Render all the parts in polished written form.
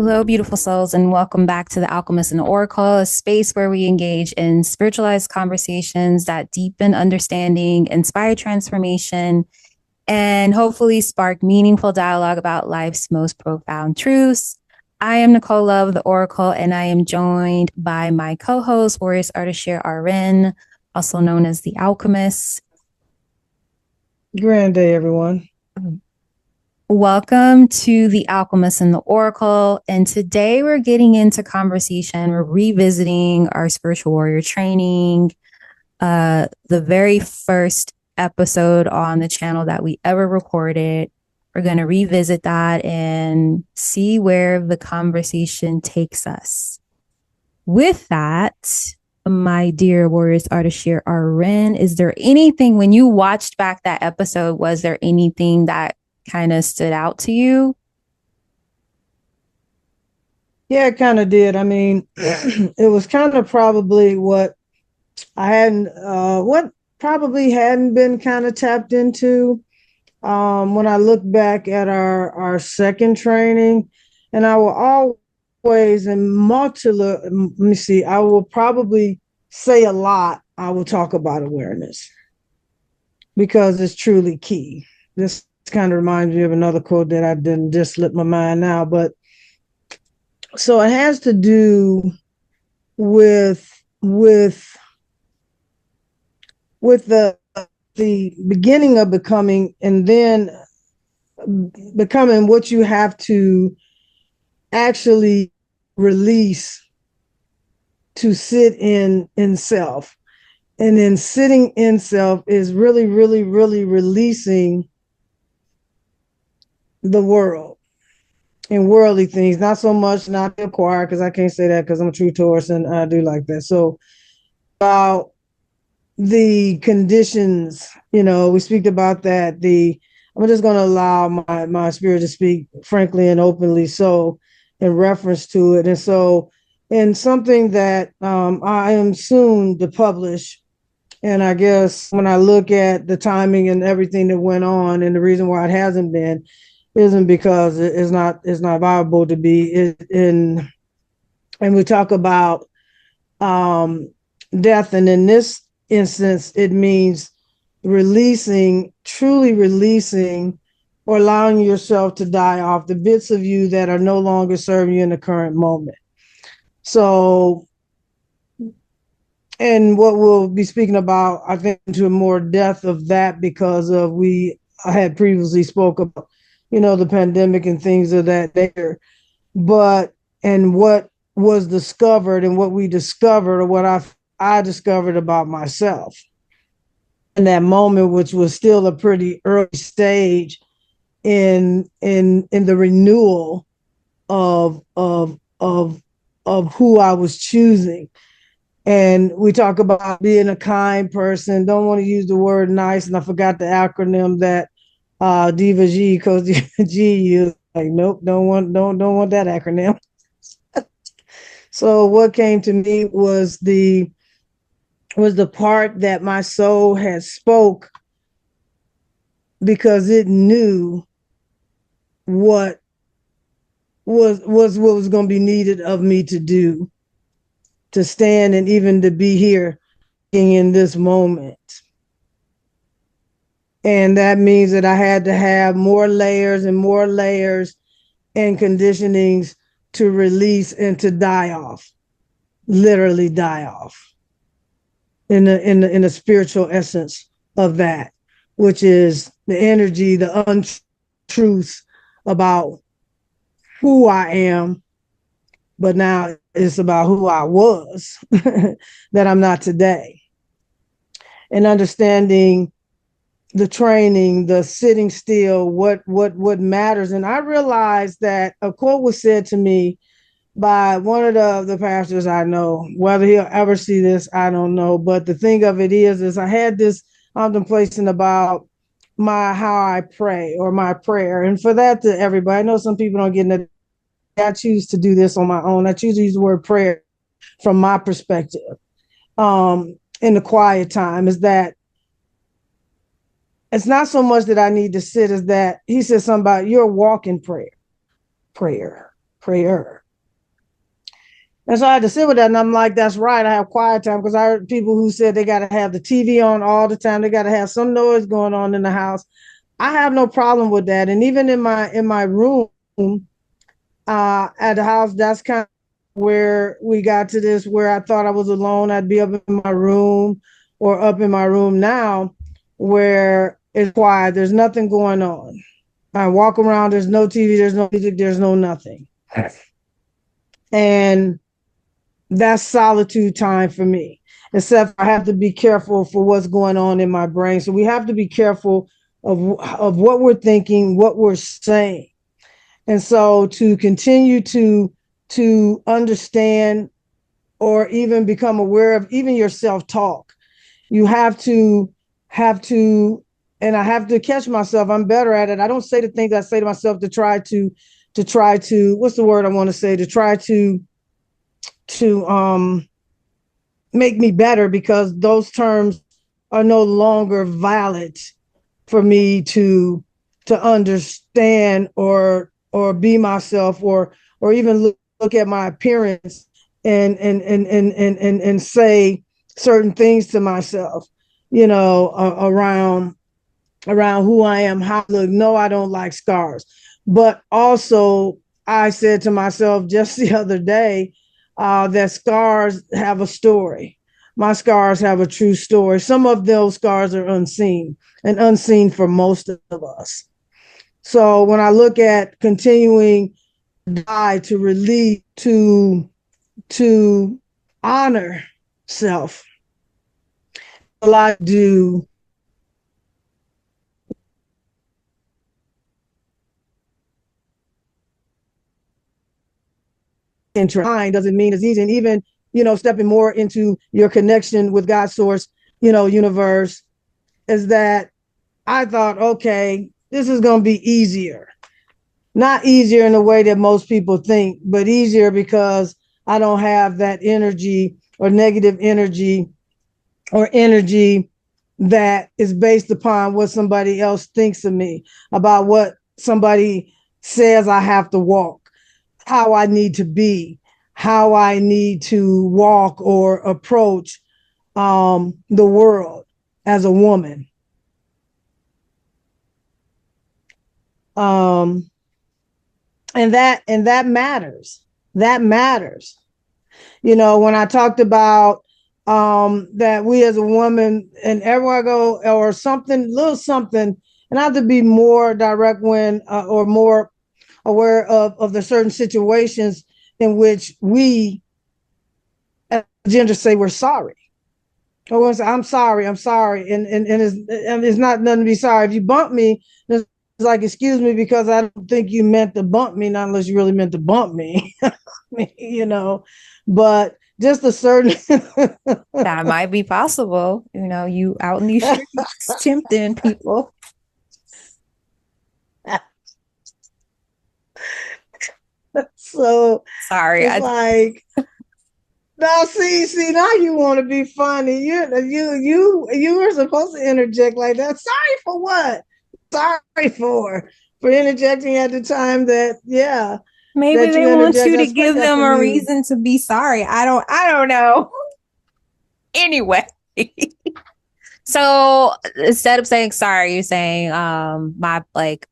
Hello, beautiful souls, and welcome back to the Alchemist and the Oracle, a space where we engage in spiritualized conversations that deepen understanding, inspire transformation, and hopefully spark meaningful dialogue about life's most profound truths. I am Nicole of the Oracle, and I am joined by my co-host, Warrioress Ardeshir RN, also known as the Alchemist. Grand day, everyone. Welcome to the Alchemist and the Oracle. And today we're getting into conversation. We're revisiting our spiritual warrior training, the very first episode on the channel that we ever recorded. We're going to revisit that and see where the conversation takes us. With that, my dear Warriors Ardeshir RN, is there anything, when you watched back that episode, was there anything that kind of stood out to you? Yeah, it kind of did. I mean, it was kind of probably what probably hadn't been kind of tapped into when I look back at our second training, and I will always let me see, I will probably say a lot. I will talk about awareness because it's truly key. This kind of reminds me of another quote that I didn't just slip my mind now, but so it has to do with the beginning of becoming, and then becoming what you have to actually release to sit in self. And then sitting in self is really, really, really releasing the world and worldly things, not so much not the acquire, because I can't say that because I'm a true Taurus and I do like that. So about the conditions, we speak about that. I'm just going to allow my spirit to speak frankly and openly, so in reference to it. And so, and something that I am soon to publish. And I guess when I look at the timing and everything that went on, and the reason why it hasn't been isn't because it's not viable to be in. And we talk about death, and in this instance, it means truly releasing, or allowing yourself to die off the bits of you that are no longer serving you in the current moment. So, and what we'll be speaking about, I think, to a more depth of that, because I had previously spoke about, the pandemic and things of that nature, and what was discovered, and what we discovered, or what I discovered about myself in that moment, which was still a pretty early stage in the renewal of who I was choosing. And we talk about being a kind person. Don't want to use the word nice, and I forgot the acronym that Diva G, Coach G used. Like, nope, don't want that acronym. So what came to me was the part that my soul had spoke, because it knew what was going to be needed of me to do, to stand, and even to be here in this moment. And that means that I had to have more layers and conditionings to release and to die off, literally die off, in the spiritual essence of that, which is the energy, the untruths about who I am, but now it's about who I was that I'm not today. And understanding the training, the sitting still, what matters. And I realized that a quote was said to me by one of the pastors I know. Whether he'll ever see this, I don't know. But the thing of it is I had this contemplation about how I pray, or my prayer. And for that, to everybody, I know some people don't get into. I choose to do this on my own. I choose to use the word prayer from my perspective. In the quiet time, is that it's not so much that I need to sit, as that he said something about you're a walking prayer. prayer. And so I had to sit with that. And I'm like, that's right. I have quiet time, because I heard people who said they got to have the TV on all the time. They got to have some noise going on in the house. I have no problem with that. And even in my room at the house, that's kind of where we got to this, where I thought I was alone. I'd be up in my room, or up in my room now, where it's quiet. There's nothing going on. I walk around. There's no TV. There's no music. There's no nothing. And that's solitude time for me. Except I have to be careful for what's going on in my brain. So we have to be careful of what we're thinking, what we're saying. And so to continue to understand, or even become aware of even your self-talk, you have to, and I have to catch myself. I'm better at it. I don't say the things I say to myself to try to, what's the word I want to say? To try to make me better, because those terms are no longer valid for me to understand, or be myself, or even look at my appearance and say certain things to myself, around who I am, how I look. No, I don't like scars. But also, I said to myself just the other day, that scars have a story. My scars have a true story. Some of those scars are unseen, and unseen for most of us. So when I look at continuing to die, to release, to honor self, a lot do mind doesn't mean it's easy. And even, stepping more into your connection with God's source, universe, is that I thought, okay, this is going to be easier. Not easier in the way that most people think, but easier because I don't have that energy, or negative energy, or energy that is based upon what somebody else thinks of me, about what somebody says I have to walk, how I need to be, how I need to walk or approach the world as a woman. And that matters. That matters. When I talked about that we as a woman, and everywhere I go, or something, little something, and I have to be more direct when, or more aware of the certain situations in which we as gender say we're sorry. Or say, I'm sorry, and it's not nothing to be sorry. If you bump me, it's like, excuse me, because I don't think you meant to bump me, not unless you really meant to bump me. But just a certain That might be possible. You out in these streets tempting people. So Sorry. it's like, now see, now you want to be funny. You were supposed to interject like that. Sorry for what? Sorry for interjecting at the time that, yeah. Maybe That they you want interject. you I to expect give that them from a you. reason to be sorry. I don't know. Anyway. So instead of saying sorry, you're saying my like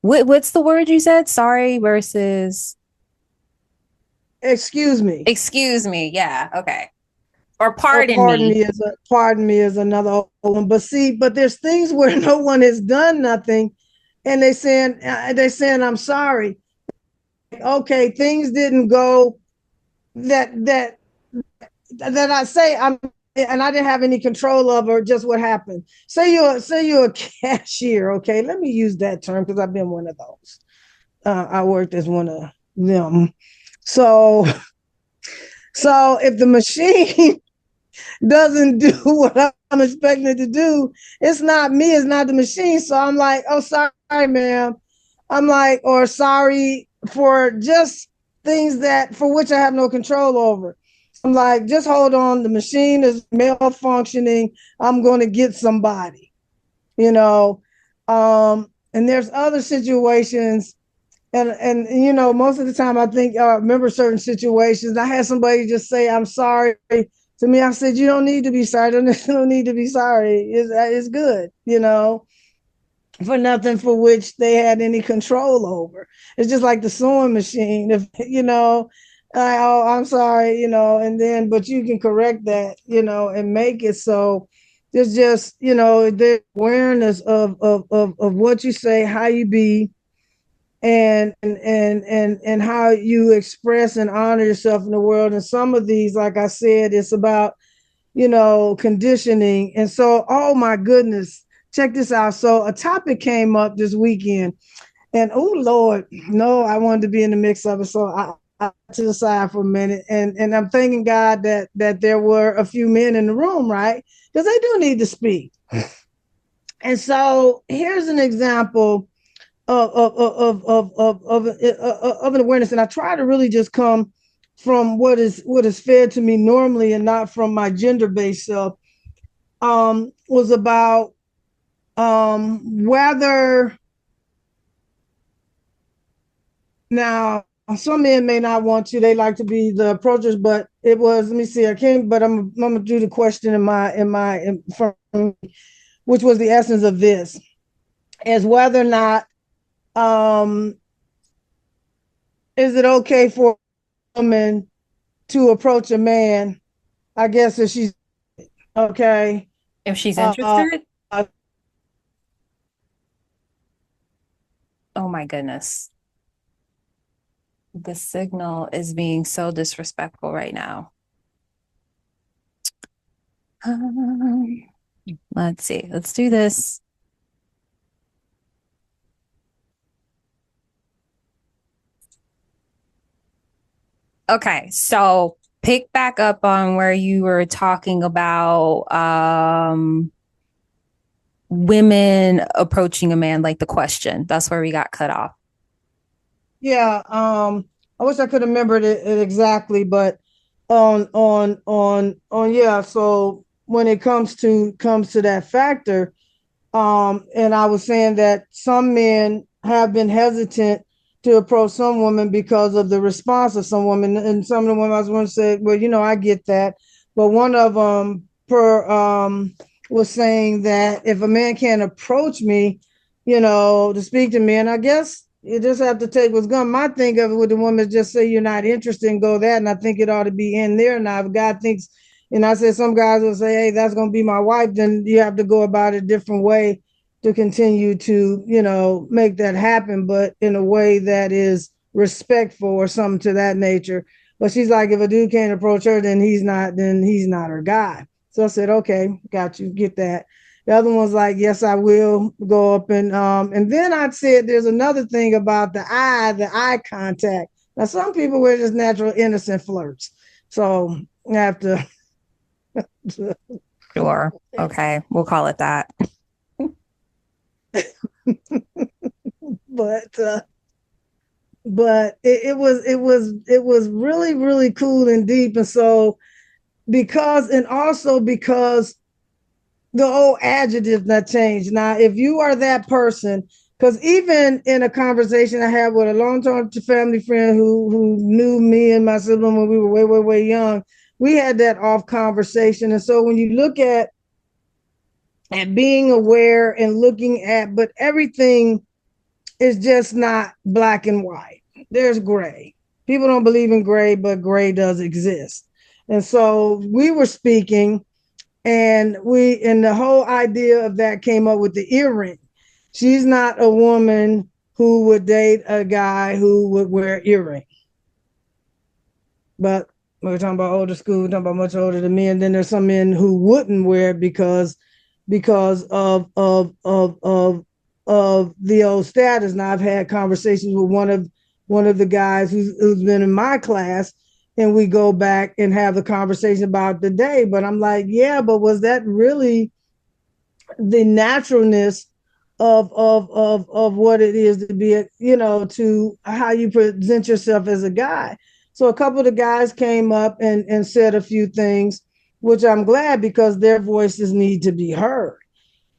what's the word you said? Sorry versus Excuse me. excuse me. Yeah, okay. Or Oh, pardon me. pardon me is another one. But see, but there's things where no one has done nothing, and they saying I'm sorry. Okay, things didn't go that I say I'm, and I didn't have any control of, or just what happened. Say you're a cashier. Okay, let me use that term because I've been one of those. I worked as one of them. So if the machine doesn't do what I'm expecting it to do, it's not me, it's not the machine. So I'm like, oh, sorry, ma'am. I'm like, or sorry for just things that for which I have no control over. I'm like, just hold on. The machine is malfunctioning. I'm going to get somebody, you know. And there's other situations, and you know, most of the time I think I remember certain situations. I had somebody just say, "I'm sorry." To me, I said, "You don't need to be sorry. You don't need to be sorry. It's good, you know, for nothing for which they had any control over." It's just like the sewing machine. If you know, oh, I'm sorry, you know, and then but you can correct that, you know, and make it so. There's just, you know, the awareness of what you say, how you be, and how you express and honor yourself in the world. And some of these, like I said, it's about, you know, conditioning. And so, oh my goodness, check this out. So a topic came up this weekend, and oh Lord, no, I wanted to be in the mix of it. So I to the side for a minute, and I'm thanking God that there were a few men in the room, right? Because they do need to speak. And so here's an example of an awareness, and I try to really just come from what is fed to me normally, and not from my gender-based self. Was about whether now some men may not want to; they like to be the approachers, but it was. Let me see. I can't, but I'm gonna do the question from, which was the essence of this, is whether or not um is it okay for a woman to approach a man, I guess, if she's okay. If she's Uh, interested. uh, Oh my goodness. The signal is being so disrespectful right now. Um, let's see. Let's do this. Okay, so pick back up on where you were talking about women approaching a man, like the question. That's where we got cut off. yeah, I wish I could have remembered it exactly, but yeah. So when it comes to that factor, and I was saying that some men have been hesitant to approach some women because of the response of some women. And some of the women I was going to say, well, you know, I get that. But one of them was saying that if a man can't approach me, you know, to speak to me, and I guess you just have to take what's going. My thing of it with the woman is just say you're not interested and go that. And I think it ought to be in there. Now, if God thinks, and I said some guys will say, hey, that's going to be my wife, then you have to go about it a different way to continue to, you know, make that happen, but in a way that is respectful or something to that nature. But she's like, if a dude can't approach her, then he's not her guy. So I said, okay, got you, get that. The other one's like, yes, I will go up and then I said there's another thing about the eye contact. Now some people were just natural innocent flirts. So I have to Sure. Okay, we'll call it that. but it was really really cool and deep. And so because the old adjective that changed. Now if you are that person, because even in a conversation I had with a long-term family friend who knew me and my sibling when we were way way way young, we had that off conversation. And so when you look at being aware and looking at, but everything is just not black and white. There's gray. People don't believe in gray, but gray does exist. And so we were speaking, and the whole idea of that came up with the earring. She's not a woman who would date a guy who would wear earring. But we're talking about older school, we're talking about much older than me. And then there's some men who wouldn't wear it because of the old status. Now I've had conversations with one of the guys who's been in my class, and we go back and have the conversation about the day. But I'm like, yeah, but was that really the naturalness of what it is to be, you know, to how you present yourself as a guy? So a couple of the guys came up and said a few things, which I'm glad, because their voices need to be heard.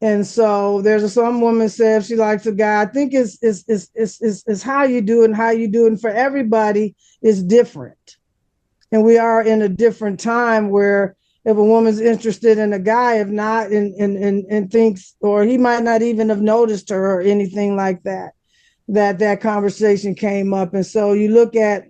And so there's some woman said if she likes a guy, I think it's how you do it and how you do it. And for everybody is different. And we are in a different time where if a woman's interested in a guy, if not, and thinks, or he might not even have noticed her or anything like that, that conversation came up. And so you look at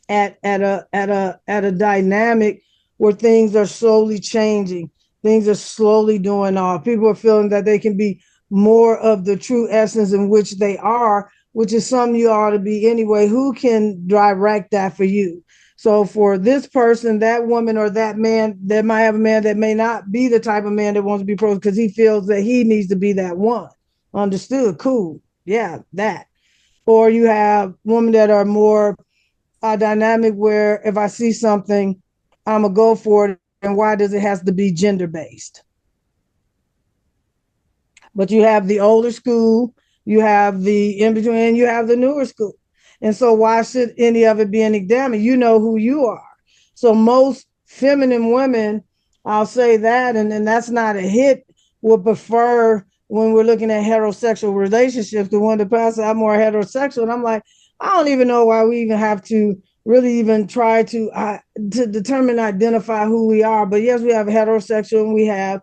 a dynamic where things are slowly changing, things are slowly doing off. People are feeling that they can be more of the true essence in which they are, which is something you ought to be anyway. Who can direct that for you? So for this person, that woman or that man, that might have a man that may not be the type of man that wants to be pro because he feels that he needs to be that one. Understood? Cool. Yeah, that. Or you have women that are more a dynamic where if I see something, I'm gonna go for it. And why does it have to be gender based? But you have the older school, you have the in between, you have the newer school. And so why should any of it be an examine? You know who you are. So most feminine women, I'll say that, and that's not a hit, would prefer when we're looking at heterosexual relationships, the one that passes I'm more heterosexual. And I'm like, I don't even know why we even have to really even try to determine, identify who we are. But yes, we have heterosexual and we have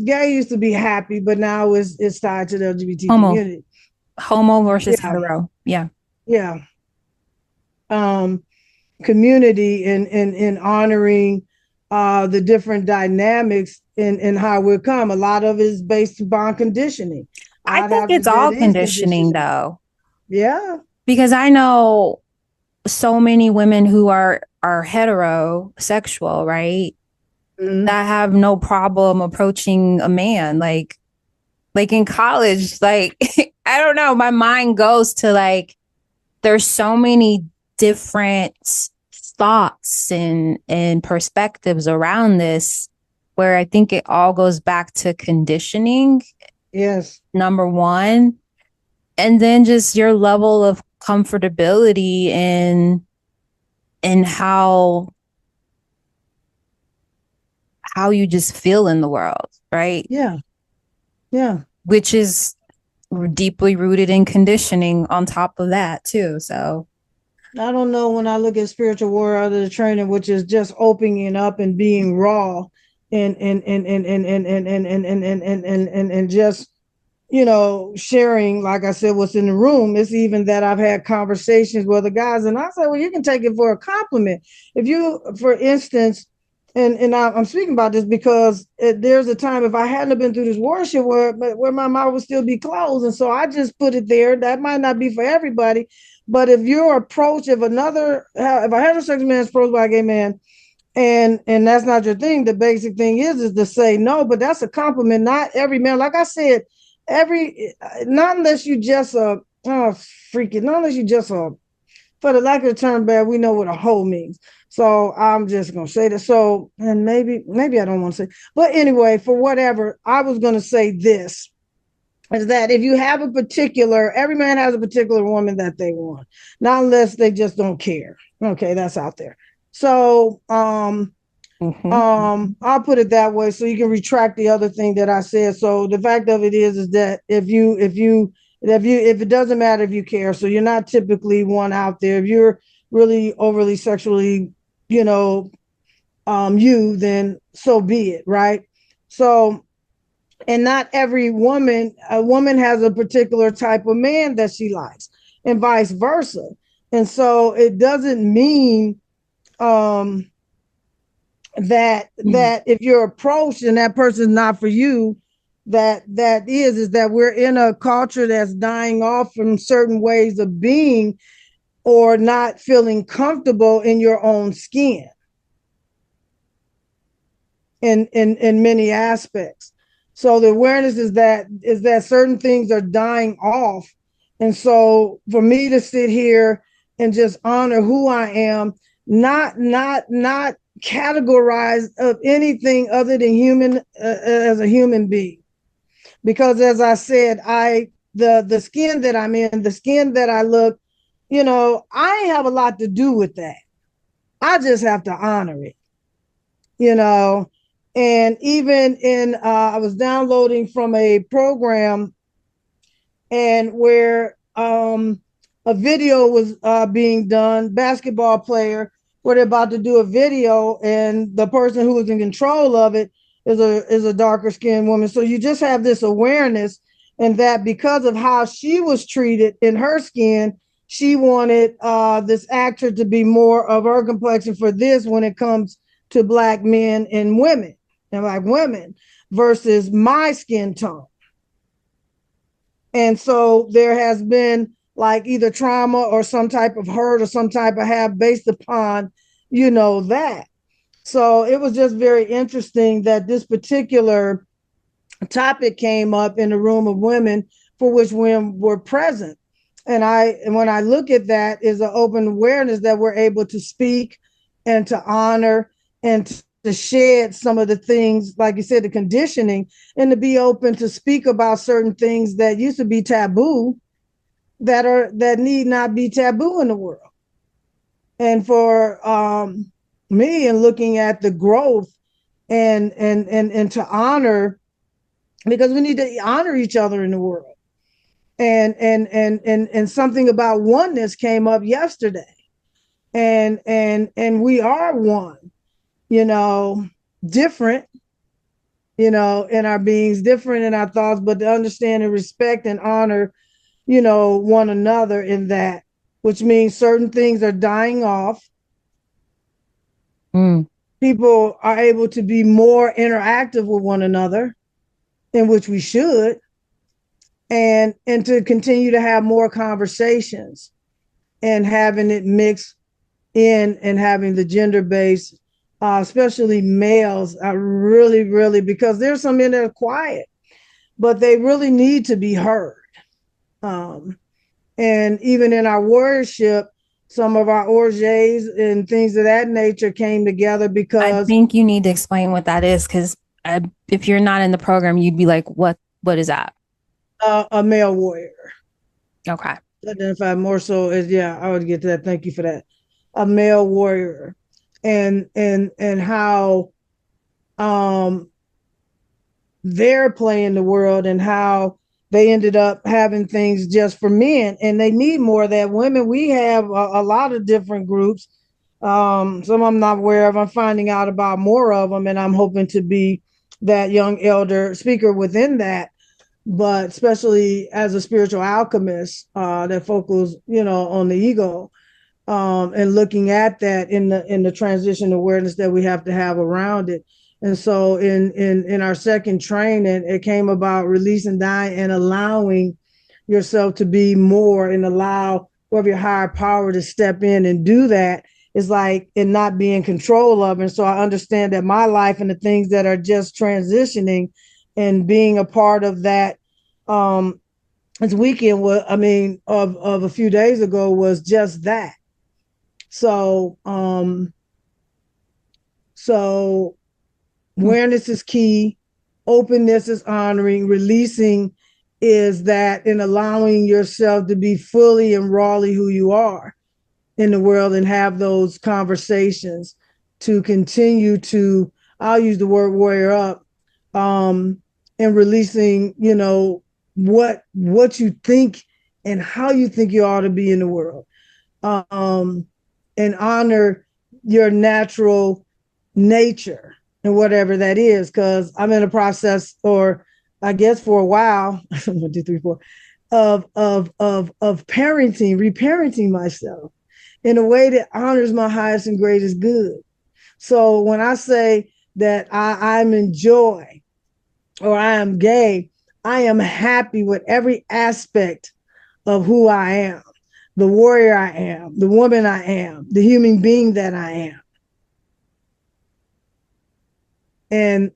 gay used to be happy, but now it's tied to the LGBT Homo, community. homo versus Yeah, hetero. Yeah. yeah. Um, community in honoring the different dynamics in how we come. A lot of it is based upon conditioning. I I'd think have to it's say it all is conditioning conditioning. though, Yeah. because I know so many women who are heterosexual, right? Mm-hmm. That have no problem approaching a man like in college, like I don't know, my mind goes to like there's so many different thoughts and perspectives around this where I think it all goes back to conditioning, Yes. number one, and then just your level of comfortability in how you just feel in the world, right? Yeah. Yeah. Which is deeply rooted in conditioning on top of that too. So I don't know when I look at spiritual warrior other the training, which is just opening up and being raw and just sharing, like I said, what's in the room. It's even that I've had conversations with the guys, and I say, well, you can take it for a compliment. If you, for instance, and I'm speaking about this because there's a time if I hadn't been through this worship where my mouth would still be closed, and so I just put it there. That might not be for everybody, but if your approach, if a heterosexual man is approached by a gay man, and that's not your thing, the basic thing is to say no, but that's a compliment. Not every man, like I said, not unless you just not unless you just for the lack of the term bad, we know what a hoe means. So I'm just gonna say that. So, and maybe I don't want to say, but anyway, for whatever, I was gonna say this is that if you have every man has a particular woman that they want, not unless they just don't care. Okay, that's out there. So I'll put it that way so you can retract the other thing that I said. So the fact of it is that if it doesn't matter if you care, so you're not typically one out there. If you're really overly sexually, you know, then so be it, right? So, and not every a woman has a particular type of man that she likes, and vice versa. And so it doesn't mean um that if you're approached and that person's not for you, that is that we're in a culture that's dying off from certain ways of being or not feeling comfortable in your own skin in many aspects. So the awareness is that certain things are dying off. And so for me to sit here and just honor who I am, not categorized of anything other than human as a human being. Because as I said, the skin that I'm in, the skin that I look, I have a lot to do with that. I just have to honor it, you know. And even in, I was downloading from a program, and where a video was being done, basketball player, where they're about to do a video, and the person who was in control of it is a darker skinned woman. So you just have this awareness, and that because of how she was treated in her skin, she wanted this actor to be more of her complexion for this when it comes to black men and women and black women versus my skin tone. And so there has been like either trauma or some type of hurt or some type of have based upon, that. So it was just very interesting that this particular topic came up in a room of women for which women were present. And when I look at that is an open awareness that we're able to speak and to honor and to shed some of the things, like you said, the conditioning, and to be open to speak about certain things that used to be taboo that need not be taboo in the world. And for me, and looking at the growth and to honor, because we need to honor each other in the world. And something about oneness came up yesterday. And we are one, different, in our beings, different in our thoughts, but to understand and respect and honor, one another in that, which means certain things are dying off. People are able to be more interactive with one another, in which we should, and to continue to have more conversations and having it mixed in and having the gender based, especially males, really, really, because there's some men that are quiet, but they really need to be heard. And even in our warriorship, some of our orgies and things of that nature came together because I think you need to explain what that is, because if you're not in the program, you'd be like, what is that? A male warrior. Okay. Identified more so as, yeah, I would get to that. Thank you for that. A male warrior, and how they're playing the world, and how they ended up having things just for men, and they need more of that. Women, we have a lot of different groups. Some I'm not aware of. I'm finding out about more of them, and I'm hoping to be that young elder speaker within that. But especially as a spiritual alchemist, that focuses, on the ego, and looking at that in the transition awareness that we have to have around it. And so in our second training, it came about releasing, dying, and allowing yourself to be more, and allow whatever your higher power to step in and do that. Is like, and not be in control of. And so I understand that my life and the things that are just transitioning and being a part of that, this weekend was, of a few days ago, was just that. So awareness is key, openness is honoring, releasing is that, in allowing yourself to be fully and rawly who you are in the world, and have those conversations to continue to, I'll use the word warrior up, and releasing, what you think and how you think you ought to be in the world, and honor your natural nature and whatever that is. Because I'm in a process, or I guess for a while, 1, 2, 3, 4, of parenting, reparenting myself in a way that honors my highest and greatest good. So when I say that I'm in joy, or I am gay, I am happy with every aspect of who I am, the warrior I am, the woman I am, the human being that I am. And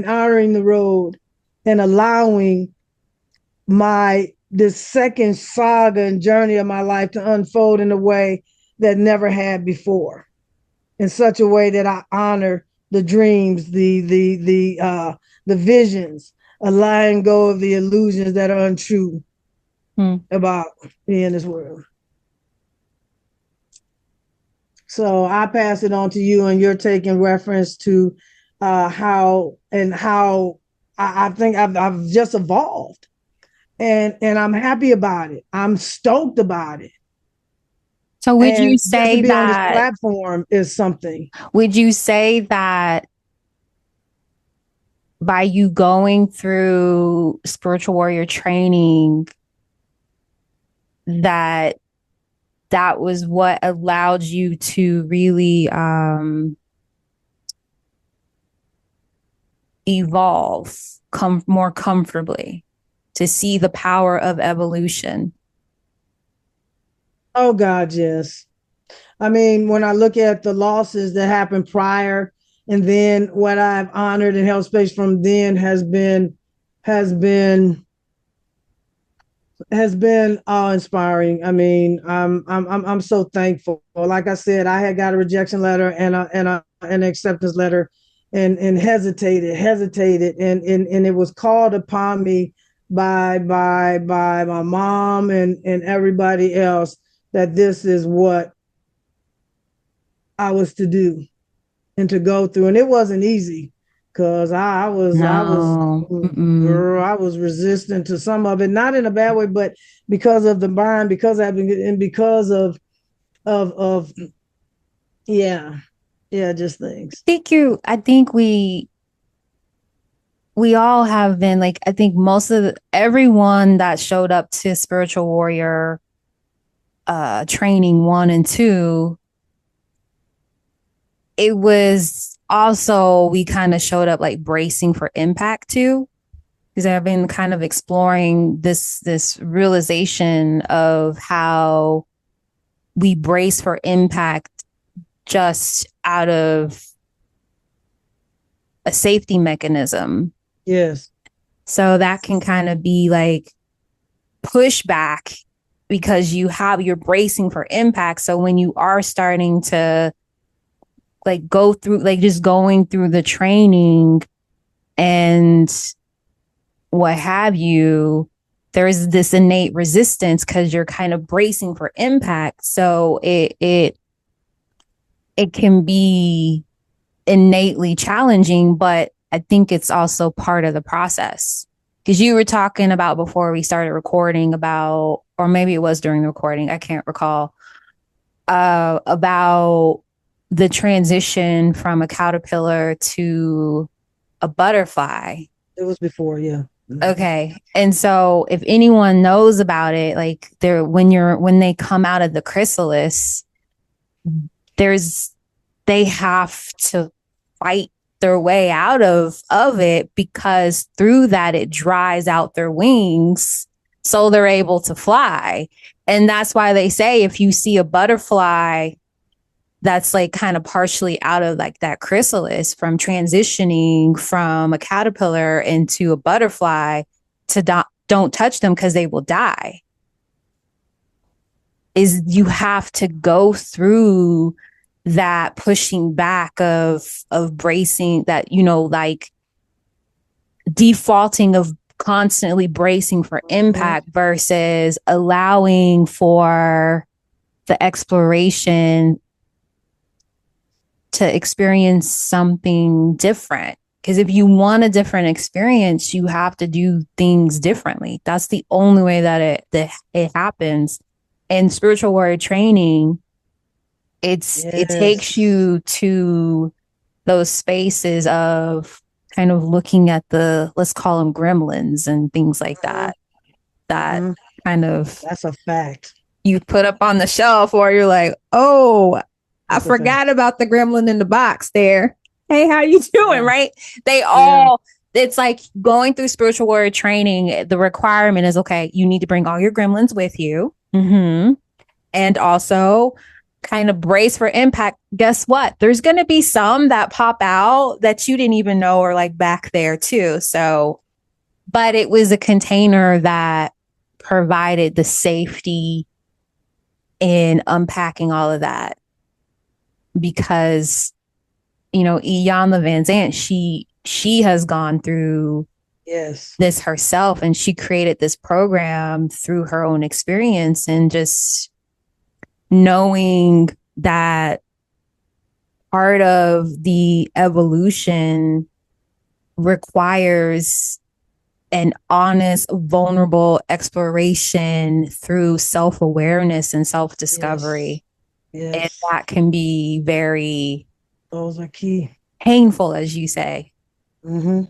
honoring the road, and allowing this second saga and journey of my life to unfold in a way that never had before, in such a way that I honor the dreams, the visions, letting go of the illusions that are untrue about being in this world. So I pass it on to you, and you're taking reference to how I think I've just evolved, and I'm happy about it. I'm stoked about it. So And just to be on this platform is something. would you say that by you going through spiritual warrior training, that that was what allowed you to really evolve, come more comfortably, to see the power of evolution? Oh God, yes. I mean, when I look at the losses that happened prior, and then what I've honored and held space from then has been has been awe inspiring. I mean, I'm so thankful. Like I said, I had got a rejection letter and an acceptance letter, and hesitated, and it was called upon me by my mom and everybody else that this is what I was to do and to go through, and it wasn't easy because No. girl, I was resistant to some of it, not in a bad way, but because of the mind, because I've been, and because of yeah, yeah, just things. I think we all have been, like, I think most of everyone that showed up to spiritual warrior training 1 and 2, it was also, we kind of showed up like bracing for impact too, because I've been kind of exploring this realization of how we brace for impact just out of a safety mechanism. Yes. So that can kind of be like pushback because you're bracing for impact. So when you are starting to like go through, like just going through the training and what have you, there's this innate resistance because you're kind of bracing for impact. So it can be innately challenging, but I think it's also part of the process. Because you were talking about before we started recording about, or maybe it was during the recording, I can't recall, about the transition from a caterpillar to a butterfly. It was before, yeah. Okay. And so if anyone knows about it, like when they come out of the chrysalis, they have to fight their way out of it, because through that it dries out their wings so they're able to fly. And that's why they say if you see a butterfly that's like kind of partially out of like that chrysalis from transitioning from a caterpillar into a butterfly, to don't touch them because they will die. Is you have to go through that pushing back of bracing, that, like defaulting of constantly bracing for impact versus allowing for the exploration to experience something different. Because if you want a different experience, you have to do things differently. That's the only way that it happens. And spiritual warrior training, it takes you to those spaces of kind of looking at let's call them gremlins and things like that. That kind of, that's a fact. You put up on the shelf, or you're like, oh, I forgot about the gremlin in the box there. Hey, how you doing? Right? They all, it's like going through spiritual warrior training. The requirement is, okay, you need to bring all your gremlins with you. Mm-hmm. And also kind of brace for impact. Guess what? There's going to be some that pop out that you didn't even know are like back there too. So, but it was a container that provided the safety in unpacking all of that. Because, Iyanla Vanzant, she has gone through this herself, and she created this program through her own experience, and just knowing that part of the evolution requires an honest, vulnerable exploration through self-awareness and self-discovery. Yes. And Yes. that can be very Those are key. painful, as you say. Mm-hmm.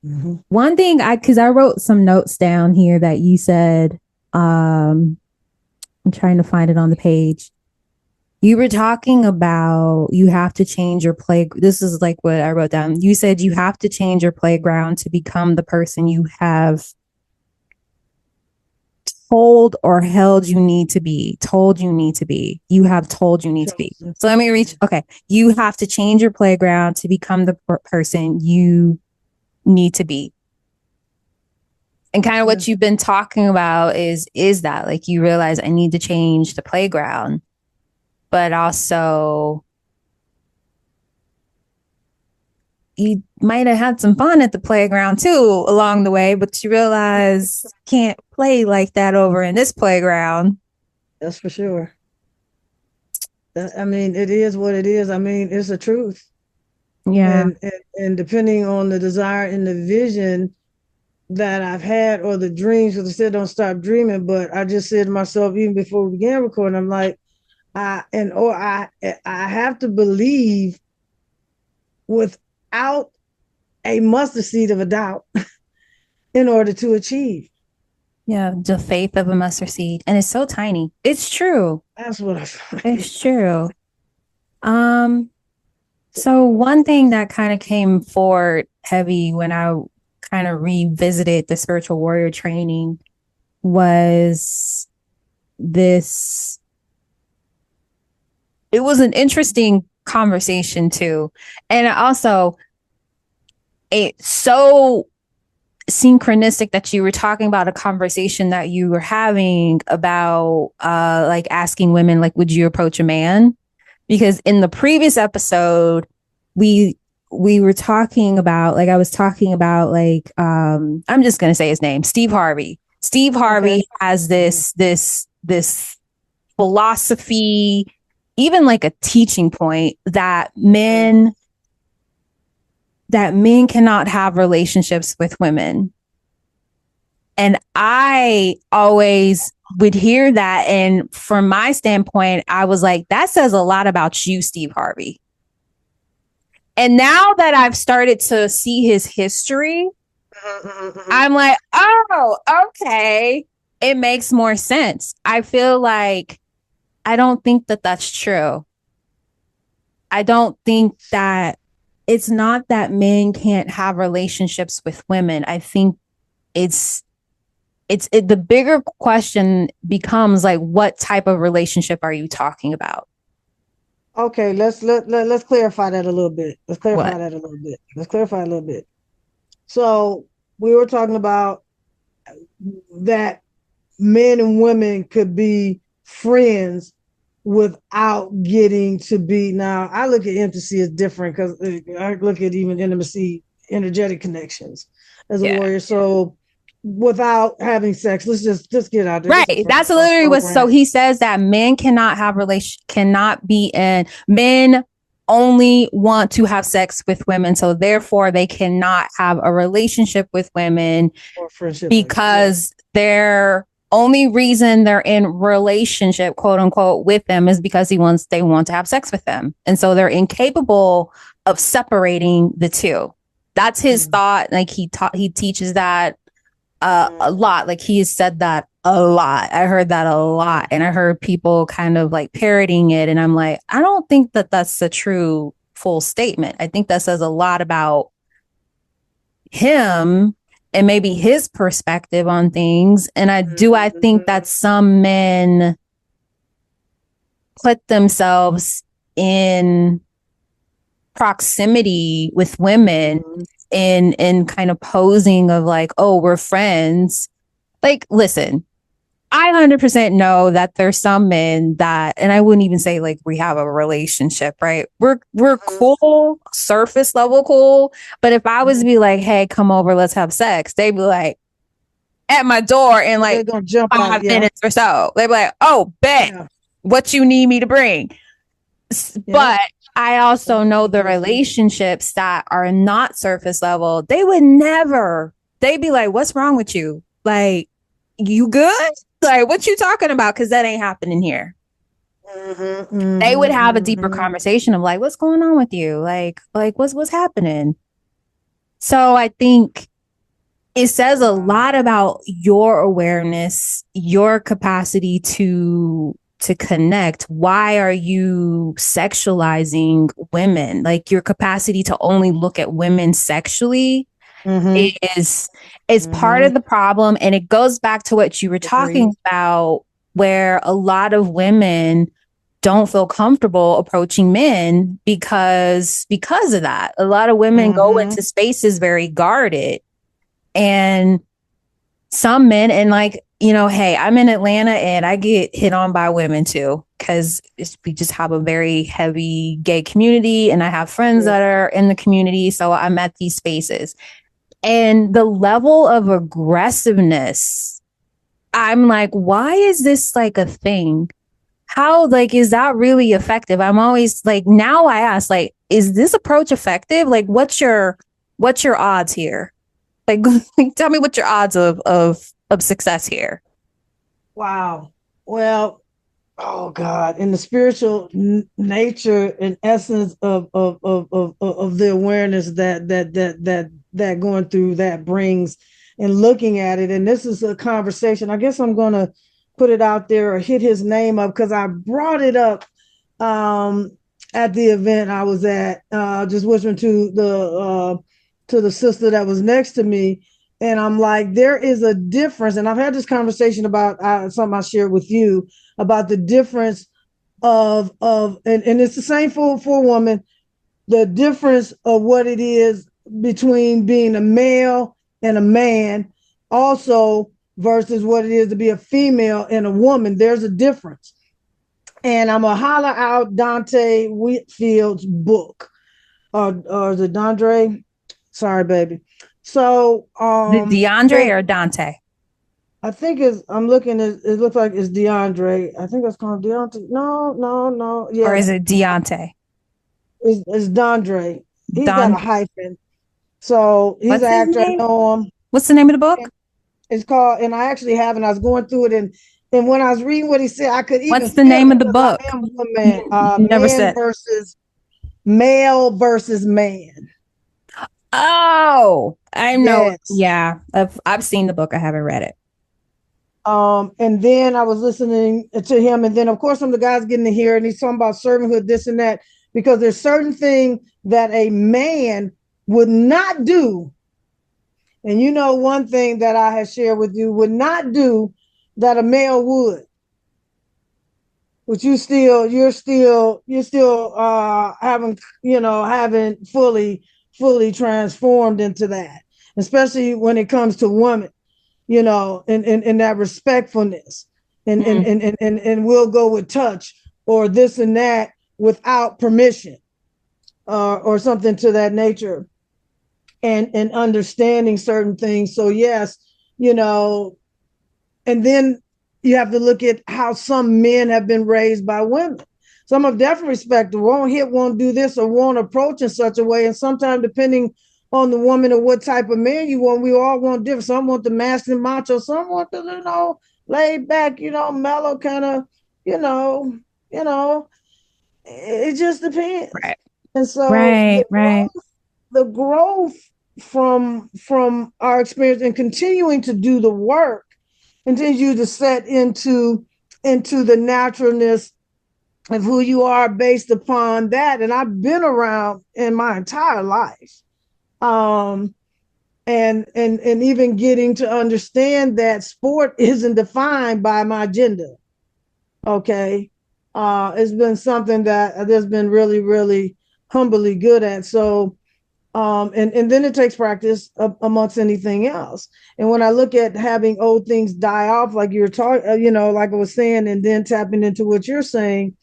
Mm-hmm. One thing because I wrote some notes down here that you said, I'm trying to find it on the page. You were talking about you have to change your play. This is like what I wrote down. You said you have to change your playground to become the person you have told or held you need to be, told you need to be. You have told you need to be. So let me reach. Okay. You have to change your playground to become the person you need to be. And kind of what you've been talking about is that like you realize I need to change the playground, but also you might have had some fun at the playground too along the way, but you realize can't play like that over in this playground. That's for sure. I mean, it is what it is. I mean, it's the truth. Yeah. And depending on the desire and the vision that I've had or the dreams, because I said don't stop dreaming, but I just said to myself even before we began recording, I'm like, I have to believe without a mustard seed of a doubt in order to achieve. Yeah, the faith of a mustard seed. And it's so tiny. It's true. That's what I find. It's true. So one thing that kind of came forward heavy when I kind of revisited the spiritual warrior training was this. It was an interesting conversation too. And also it's so synchronistic that you were talking about a conversation that you were having about like asking women, like, would you approach a man? Because in the previous episode, we were talking about, like, I was talking about, like, I'm just gonna say his name, Steve Harvey. Steve Harvey has this philosophy, even like a teaching point that men cannot have relationships with women. And I always would hear that. And from my standpoint, I was like, that says a lot about you, Steve Harvey. And now that I've started to see his history, I'm like, oh, okay. It makes more sense. I feel like I don't think that that's true. I don't think that it's not that men can't have relationships with women. I think the bigger question becomes like, what type of relationship are you talking about? Okay, let's clarify that a little bit. Let's clarify What? that a little bit. Let's clarify a little bit. So we were talking about that men and women could be friends without getting to be. Now I look at intimacy as different because I look at even intimacy, energetic connections as a warrior. So without having sex, let's just get out there. Right. That's literally what. So he says that men cannot have cannot be in. Men only want to have sex with women, so therefore they cannot have a relationship with women or friendship, because their only reason they're in relationship, quote unquote, with them is because they want to have sex with them, and so they're incapable of separating the two. That's his thought. Like he teaches that a lot. Like he has said that a lot. I heard that a lot, and I heard people kind of like parroting it, and I'm like, I don't think that that's a true full statement. I think that says a lot about him and maybe his perspective on things. And I think that some men put themselves in proximity with women in kind of posing of like, oh, we're friends. Like, listen, I 100% know that there's some men that, and I wouldn't even say like we have a relationship, right? We're cool, surface level cool. But if I was to be like, hey, come over, let's have sex, they'd be like at my door in like 5 minutes or so. They'd be like, oh, bet what you need me to bring. But I also know the relationships that are not surface level, they would never, they'd be like, what's wrong with you? Like, you good? Like, what you talking about? Because that ain't happening here. They would have a deeper conversation of like, what's going on with you? Like what's happening? So I think it says a lot about your awareness, your capacity to connect. Why are you sexualizing women? Like your capacity to only look at women sexually is part of the problem. And it goes back to what you were talking about, where a lot of women don't feel comfortable approaching men because of that. A lot of women go into spaces very guarded. And some men, and like, you know, hey, I'm in Atlanta and I get hit on by women too, because we just have a very heavy gay community and I have friends that are in the community. So I'm at these spaces. And the level of aggressiveness, I'm like, why is this like a thing? How, like, is that really effective? I'm always like, now I ask, like, is this approach effective? Like, what's your odds here? Like, tell me what your odds of success here. Wow. Well, oh God, in the spiritual nature and essence of the awareness that going through that brings, and looking at it, and this is a conversation. I guess I'm gonna put it out there or hit his name up because I brought it up at the event I was at, just whispering to the sister that was next to me. And I'm like, there is a difference. And I've had this conversation about something I shared with you about the difference and it's the same for a woman, the difference of what it is between being a male and a man, also versus what it is to be a female and a woman. There's a difference. And I'm going to holler out Dante Whitfield's book. Or is it Dondre? Sorry, baby. So DeAndre or Dante? I think I'm looking at it, looks like it's DeAndre. I think it's called Deontay. No. Yeah. Or is it Deontay? It's Dondre. He's got a hyphen. So he's an actor. I know him. What's the name of the book? It's called, and I actually have, and I was going through it, and when I was reading what he said, I could even. What's the name of the book? Never said. Male versus man. Oh, I know. Yes. Yeah, I've seen the book. I haven't read it. And then I was listening to him, and then of course some of the guys getting to hear, and he's talking about servanthood, this and that, because there's certain things that a man would not do. And you know, one thing that I had shared with you would not do that a male would. But you're still haven't fully transformed into that, especially when it comes to women, you know, and that respectfulness, and we'll go with touch or this and that without permission, or something to that nature, and understanding certain things. So yes, you know, and then you have to look at how some men have been raised by women. Some have definitely respected, won't do this, or won't approach in such a way. And sometimes, depending on the woman or what type of man you want, we all want different. Some want the masculine macho, some want the, you know, laid back, you know, mellow kind of, you know, it just depends. Right. And so the growth from our experience and continuing to do the work continue to set into the naturalness of who you are based upon that. And I've been around in my entire life. And even getting to understand that sport isn't defined by my gender. Okay. It's been something that there's been really, really humbly good at. So, and then it takes practice amongst anything else. And when I look at having old things die off, like you're talking, you know, like I was saying, and then tapping into what you're saying,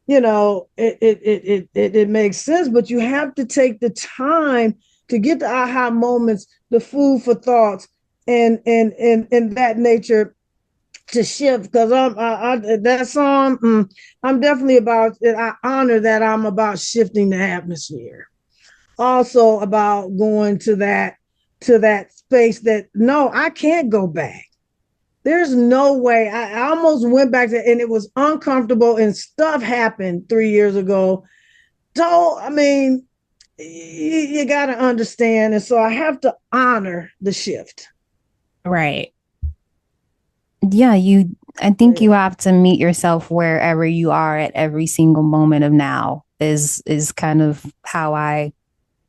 you know, it makes sense, but you have to take the time to get the aha moments, the food for thoughts, and that nature, to shift, because that song, I'm definitely about it. I honor that I'm about shifting the atmosphere. Also about going to that space that no, I can't go back. There's no way. I almost went back to, and it was uncomfortable, and stuff happened 3 years ago. So I mean, you got to understand, and so I have to honor the shift. Right. Yeah, I think you have to meet yourself wherever you are at every single moment of now is kind of how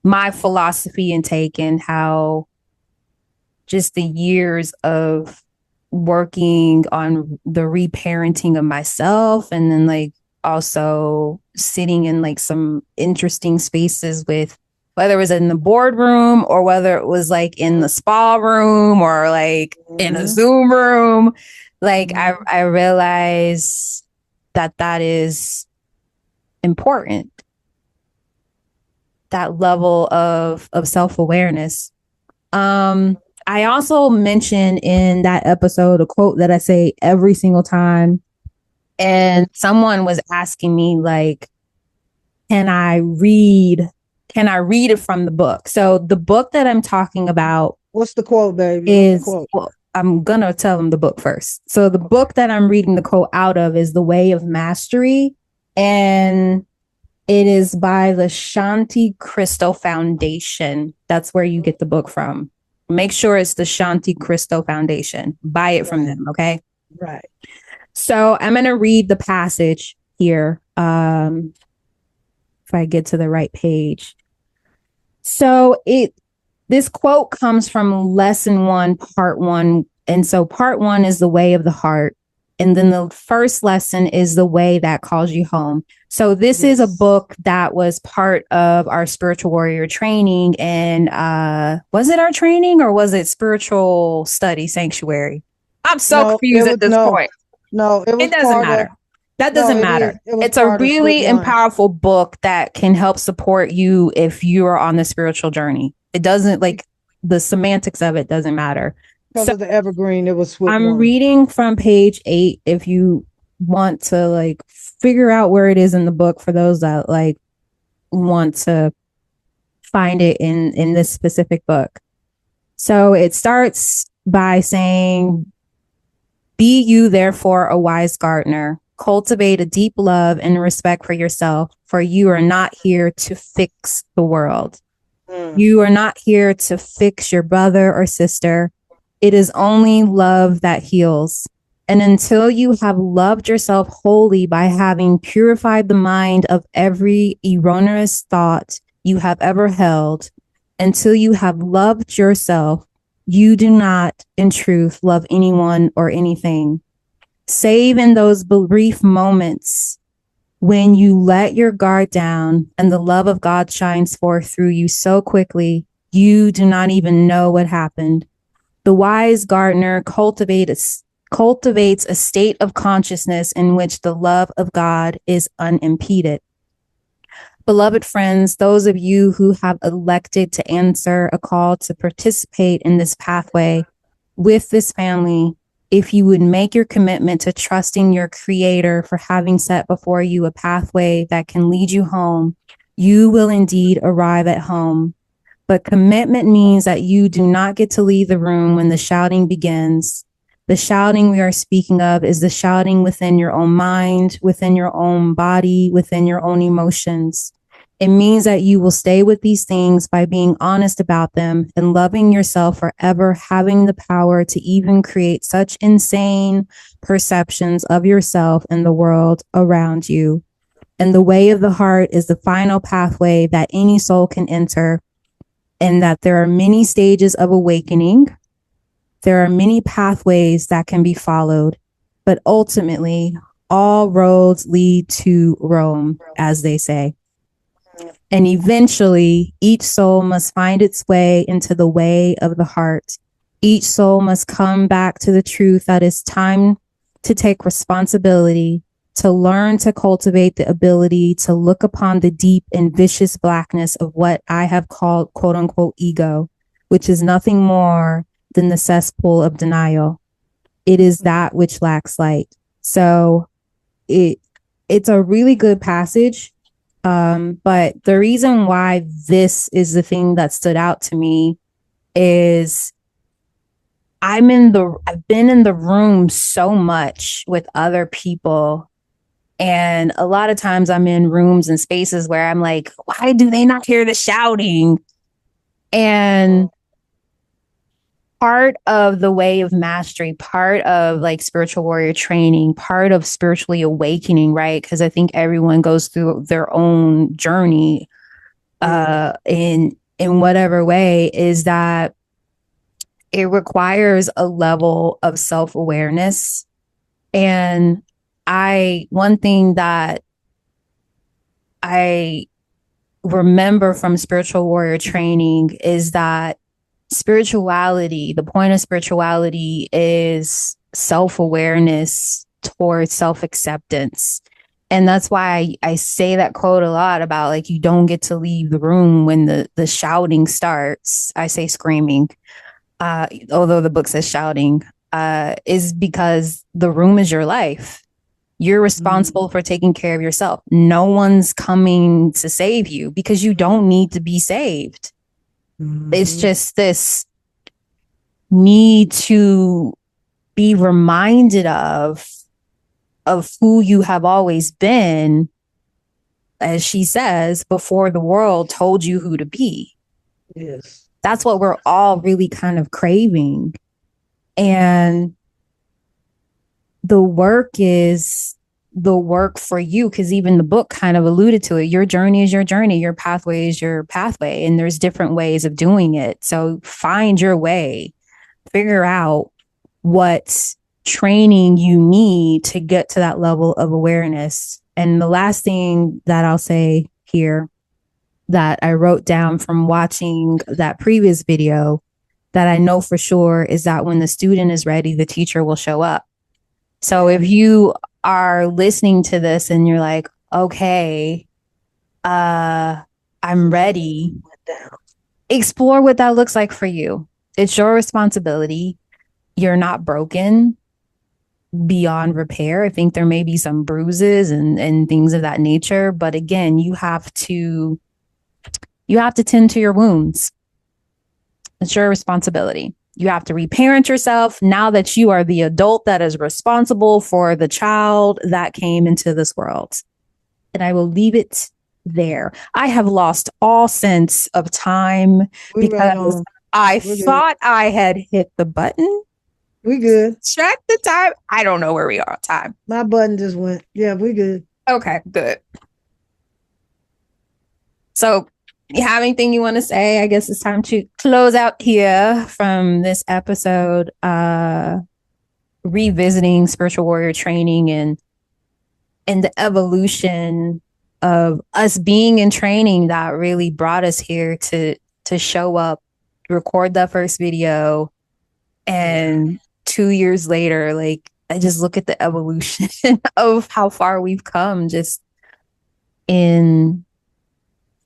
my philosophy and take, and how just the years of working on the reparenting of myself, and then like also sitting in like some interesting spaces with, whether it was in the boardroom or whether it was like in the spa room or like in a Zoom room. Like I realize that is important. That level of self-awareness. I also mentioned in that episode a quote that I say every single time. And someone was asking me, like, can I read it from the book? So the book that I'm talking about, what's the quote, baby? Is quote? Well, I'm gonna tell them the book first. So the book that I'm reading the quote out of is The Way of Mastery, and it is by the Shanti Crystal Foundation. That's where you get the book from. Make sure it's the Shanti Crystal Foundation. Buy it from them, okay? Right. So I'm going to read the passage here, if I get to the right page. So this quote comes from lesson 1, part 1. And so part 1 is the way of the heart. And then the first lesson is the way that calls you home. So this is a book that was part of our spiritual warrior training. And was it our training or was it spiritual study sanctuary? I'm so confused at this point. No, it doesn't matter. That doesn't matter. It's a really and powerful book that can help support you if you are on the spiritual journey. It doesn't, like, the semantics of it doesn't matter. Because of the evergreen, it was I'm reading from page 8 if you want to like figure out where it is in the book, for those that like want to find it in this specific book. So it starts by saying, be you therefore a wise gardener, cultivate a deep love and respect for yourself, for you are not here to fix the world. You are not here to fix your brother or sister. It is only love that heals. And until you have loved yourself wholly by having purified the mind of every erroneous thought you have ever held, until you have loved yourself, you do not, in truth, love anyone or anything. Save in those brief moments when you let your guard down and the love of God shines forth through you so quickly, you do not even know what happened. The wise gardener cultivates a state of consciousness in which the love of God is unimpeded. Beloved friends, those of you who have elected to answer a call to participate in this pathway with this family, if you would make your commitment to trusting your Creator for having set before you a pathway that can lead you home, you will indeed arrive at home. But commitment means that you do not get to leave the room when the shouting begins. The shouting we are speaking of is the shouting within your own mind, within your own body, within your own emotions. It means that you will stay with these things by being honest about them and loving yourself forever, having the power to even create such insane perceptions of yourself and the world around you. And the way of the heart is the final pathway that any soul can enter, and that there are many stages of awakening. There are many pathways that can be followed, but ultimately all roads lead to Rome, as they say. And eventually each soul must find its way into the way of the heart. Each soul must come back to the truth that it's time to take responsibility, to learn to cultivate the ability to look upon the deep and vicious blackness of what I have called, quote unquote, ego, which is nothing more than the cesspool of denial. it is that which lacks light. So it it's a really good passage. But the reason why this is the thing that stood out to me is I've been in the room so much with other people. And a lot of times I'm in rooms and spaces where I'm like, why do they not hear the shouting? And part of the way of mastery, part of like spiritual warrior training, part of spiritually awakening, right? Because I think everyone goes through their own journey in whatever way, is that it requires a level of self-awareness. And one thing that I remember from spiritual warrior training is that the point of spirituality is self-awareness towards self-acceptance. And that's why I say that quote a lot about like, you don't get to leave the room when the shouting starts. I say screaming, although the book says shouting, is because the room is your life. You're responsible for taking care of yourself. No one's coming to save you because you don't need to be saved. It's just this need to be reminded of who you have always been, as she says, before the world told you who to be. Yes. That's what we're all really kind of craving. And the work is the work for you, because even the book kind of alluded to it. Your journey is your journey, your pathway is your pathway, and there's different ways of doing it. So find your way, figure out what training you need to get to that level of awareness. And the last thing that I'll say here that I wrote down from watching that previous video that I know for sure is that when the student is ready, the teacher will show up. So if you are listening to this and you're like, okay, I'm ready, explore what that looks like for you. It's your responsibility. You're not broken beyond repair. I think there may be some bruises and things of that nature, but again, you have to tend to your wounds. It's your responsibility. You have to reparent yourself now that you are the adult that is responsible for the child that came into this world. And I will leave it there. I have lost all sense of time because I thought I had hit the button. We good. Check the time. I don't know where we are on time. My button just went. Yeah, we good. Okay, good. So you have anything you want to say? I guess it's time to close out here from this episode, revisiting spiritual warrior training and the evolution of us being in training that really brought us here to show up, record that first video, and 2 years later, like, I just look at the evolution of how far we've come just in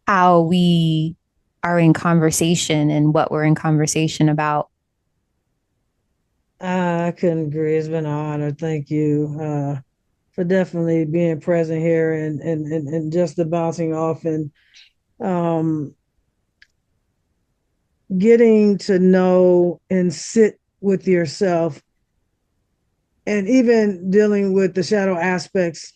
how we are in conversation and what we're in conversation about. I couldn't agree. It's been an honor. Thank you for definitely being present here and just the bouncing off and getting to know and sit with yourself, and even dealing with the shadow aspects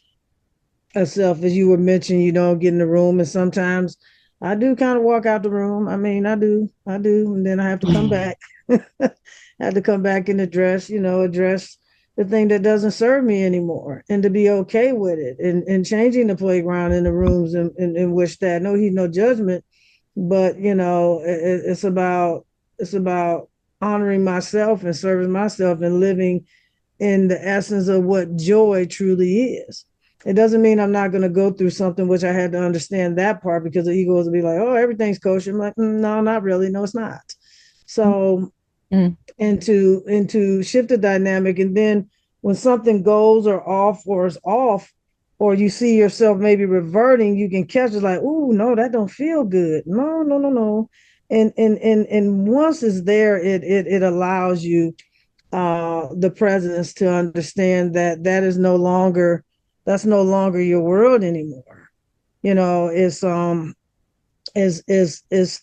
of self, as you were mentioning. You don't get in the room, and sometimes I do kind of walk out the room. I mean, I do, and then I have to come back. I have to come back and address the thing that doesn't serve me anymore, and to be okay with it, and changing the playground in the rooms in which that no heat, no judgment, but it's about honoring myself and serving myself and living in the essence of what joy truly is. It doesn't mean I'm not going to go through something, which I had to understand that part, because the ego will be like, oh, everything's kosher. I'm like, no, not really. No, it's not. So, and to shift the dynamic. And then when something goes or off or is off, or you see yourself maybe reverting, you can catch it like, oh, no, that don't feel good. No, no, no, no. And once it's there, it allows you the presence to understand that that's no longer your world anymore. You know, is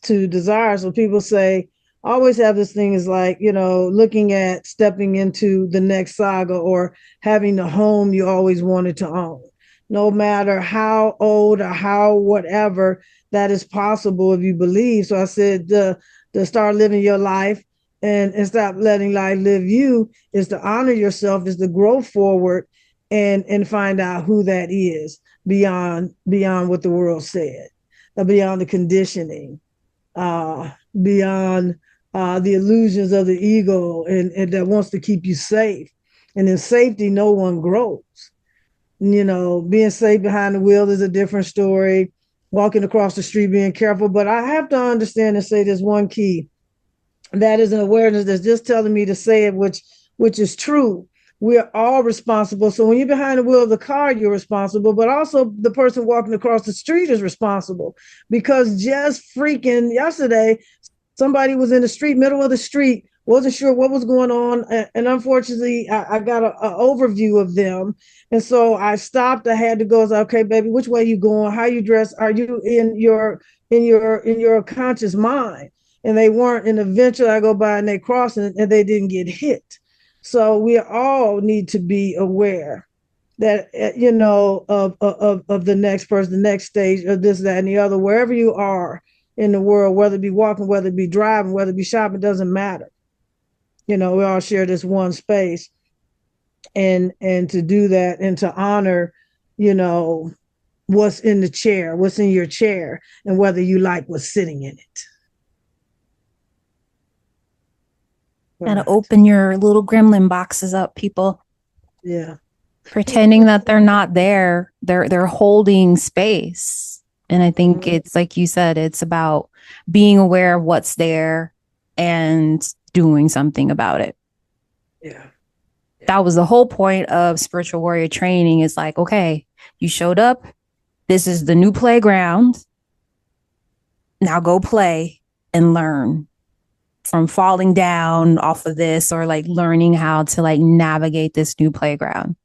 to desire. So people say, always have this thing is like, you know, looking at stepping into the next saga or having the home you always wanted to own. No matter how old or how whatever, that is possible if you believe. So I said to start living your life and stop letting life live you is to honor yourself, is to grow forward and find out who that is beyond what the world said, beyond the conditioning, beyond the illusions of the ego and that wants to keep you safe. And in safety, no one grows. You know, being safe behind the wheel is a different story. Walking across the street, being careful. But I have to understand and say there's one key. That is an awareness that's just telling me to say it, which is true. We're all responsible. So when you're behind the wheel of the car, you're responsible, but also the person walking across the street is responsible. Because just freaking yesterday, somebody was in the street, middle of the street, wasn't sure what was going on. And unfortunately, I got an overview of them. And so I stopped. I had to go. I was like, okay, baby, which way are you going? How you dressed? Are you in your conscious mind? And they weren't. And eventually I go by and they cross and they didn't get hit. So we all need to be aware that, you know, of the next person, the next stage of this, that, and the other, wherever you are in the world, whether it be walking, whether it be driving, whether it be shopping, doesn't matter. You know, we all share this one space, and to do that and to honor, you know, what's in the chair, what's in your chair, and whether you like what's sitting in it. And open your little gremlin boxes up, people. Yeah. Pretending that they're not there. They're holding space. And I think it's like you said, it's about being aware of what's there and doing something about it. Yeah. That was the whole point of spiritual warrior training. Is like, okay, you showed up. This is the new playground. Now go play and learn from falling down off of this, or like learning how to like navigate this new playground.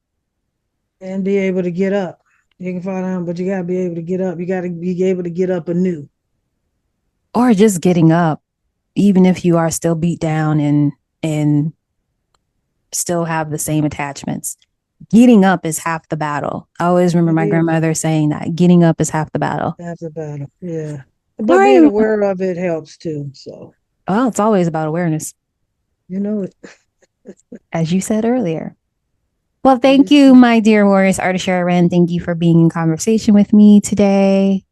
And be able to get up. You can fall down, but you got to be able to get up. You got to be able to get up anew. Or just getting up, even if you are still beat down and still have the same attachments. Getting up is half the battle. I always remember my grandmother saying that. Getting up is half the battle. Half the battle, yeah. But being aware of it helps too, so. Well, it's always about awareness. You know it. As you said earlier. Well, thank you, my dear Warrioress Ardeshir. Thank you for being in conversation with me today.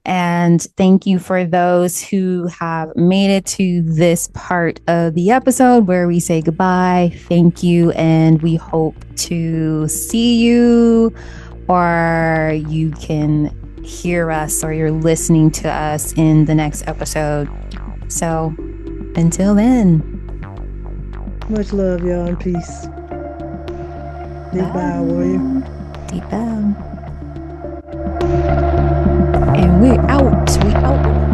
And thank you for those who have made it to this part of the episode where we say goodbye. Thank you. And we hope to see you, or you can hear us, or you're listening to us in the next episode. So until then. Much love, y'all, and peace. Deep bow, warrior. Deep bow. And we're out. We out.